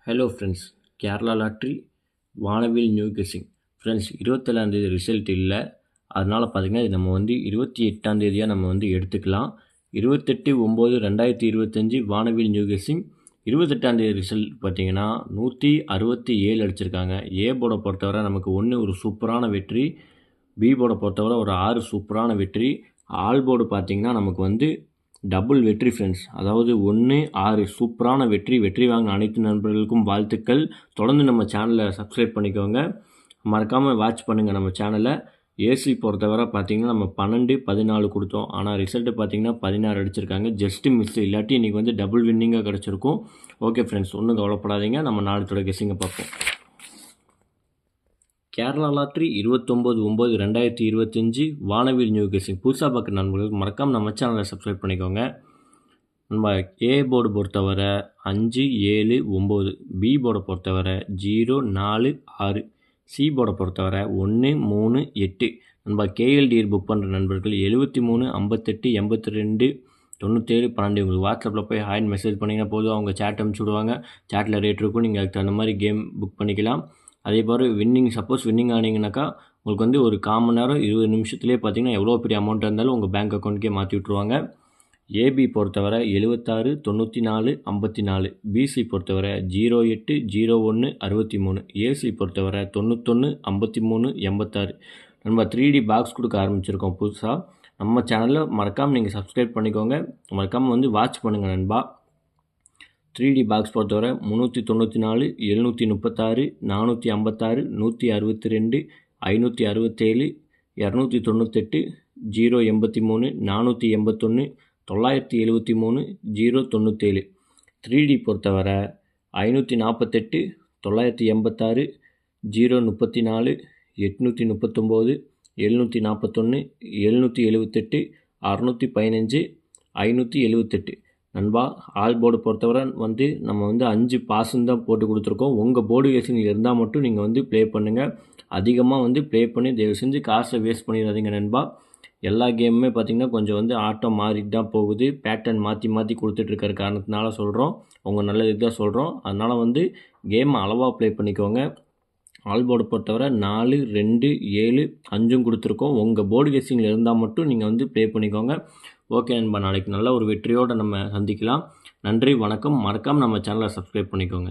Hello friends, Kerala lottery வானவில் new guessing. Friends, 27ஆந்தேதி result இல்லை. அதனால் பார்த்திங்கன்னா இது நம்ம 28ஆந்தேதியாக நம்ம எடுத்துக்கலாம். 28/9/2025 வானவில் நியூ கெஸ்ஸிங். 28ஆந்தேதி ரிசல்ட் பார்த்திங்கன்னா 167 அடிச்சிருக்காங்க. ஏ போர்டை பொறுத்தவரை நமக்கு 1 ஒரு சூப்பரான வெற்றி, பி போர்டை பொறுத்தவரை ஒரு 6 சூப்பரான வெற்றி, ஆல் போர்டு பார்த்திங்கன்னா நமக்கு டபுள் வெற்றி ஃப்ரெண்ட்ஸ். அதாவது 1, 6 சூப்பரான வெற்றி வாங்கின அனைத்து நண்பர்களுக்கும் வாழ்த்துக்கள். தொடர்ந்து நம்ம சேனலை சப்ஸ்கிரைப் பண்ணிக்கோங்க, மறக்காமல் வாட்ச் பண்ணுங்கள் நம்ம சேனலை. ஏசி பொறுத்தவரை பார்த்திங்கன்னா நம்ம 12, 14 கொடுத்தோம். ஆனால் ரிசல்ட்டு பார்த்திங்கன்னா 16 அடிச்சிருக்காங்க. ஜஸ்ட்டு மிஸ், இல்லாட்டி இன்றைக்கி டபுள் வின்னிங்காக கிடச்சிருக்கும். ஓகே ஃப்ரெண்ட்ஸ், ஒன்றும் கவலைப்படாதீங்க. நம்ம நாளையோட கெஸ்ஸிங்கை பார்ப்போம். கேரளா லாட்ரி 29/9/2025 வானவில் நியூ கெஸ்ஸிங். புதுசாக பார்க்குற நண்பர்களுக்கு மறக்காமல் நம்ம சேனலை சப்ஸ்கிரைப் பண்ணிக்கோங்க. நம்ம ஏ போர்டு பொறுத்தவரை 5, 7, 9, பி போர்டை பொறுத்தவரை 0, 4, 6, சி போர்டை பொறுத்தவரை 1, 3, 8. நம்ம கேஎல்டிஆர் புக் பண்ணுற நண்பர்கள் 73, 58, 82, 97, 12 உங்களுக்கு வாட்ஸ்அப்பில் போய் ஹாய்னு மெசேஜ் பண்ணிங்கன்னா போதும். அவங்க சேட் அனுப்பிச்சி விடுவாங்க. சேட்டில் ரேட் இருக்கும், நீங்கள் அதுக்கு தகுந்த மாதிரி கேம் புக் பண்ணிக்கலாம். அதே போல் சப்போஸ் வின்னிங் ஆனீங்கன்னாக்கா உங்களுக்கு ஒரு 1/4 மணி நேரம் 20 நிமிஷத்துலேயே பார்த்தீங்கன்னா எவ்வளோ பெரிய அமௌண்ட் இருந்தாலும் உங்கள் பேங்க் அக்கௌண்ட்டுக்கே மாற்றி விட்ருவாங்க. ஏபி பொறுத்தவரை 76, 94, 54, பிசி பொறுத்தவரை 08, 01, 63, ஏசி பொறுத்தவரை 91, 53, 86. நம்ம 3D பாக்ஸ் கொடுக்க ஆரம்பிச்சிருக்கோம் புதுசாக. நம்ம சேனலில் மறக்காமல் நீங்கள் சப்ஸ்கிரைப் பண்ணிக்கோங்க, மறக்காமல் வாட்ச் பண்ணுங்கள் நண்பா. 3D பாக்ஸ் பொறுத்தவரை 394, 736, 456, 162, 567, 298, 083, 481, 973, 097. 3D பொறுத்தவரை 548, 986, 034, 839, 741, 778, 615, 578. நண்பா, ஆல் போர்டு பொறுத்தவரை நம்ம 5 பாஸுன்னு தான் போட்டு கொடுத்துருக்கோம். உங்கள் போர்டு கேசிங் இருந்தால் மட்டும் நீங்கள் ப்ளே பண்ணுங்கள். அதிகமாக ப்ளே பண்ணி தயவு செஞ்சு காசை வேஸ்ட் பண்ணிடாதீங்க நண்பா. எல்லா கேமுமே பார்த்திங்கன்னா கொஞ்சம் ஆட்டம் மாறிட்டு தான் போகுது. பேட்டர்ன் மாற்றி கொடுத்துட்ருக்கிற காரணத்தினால சொல்கிறோம், உங்கள் நல்லதுக்கு தான் சொல்கிறோம். அதனால் கேமை அளவாக ப்ளே பண்ணிக்கோங்க. ஆல் போர்டு பொறுத்தவரை 4, 2, 7, 5 கொடுத்துருக்கோம். உங்கள் போர்டு கேசிங்கில் இருந்தால் மட்டும் நீங்கள் ப்ளே பண்ணிக்கோங்க. ஓகே நண்பா, நாளைக்கு நல்ல ஒரு வெற்றியோடு நம்ம சந்திக்கலாம். நன்றி, வணக்கம். மறக்காமல் நம்ம சேனலை சப்ஸ்கிரைப் பண்ணிக்கோங்க.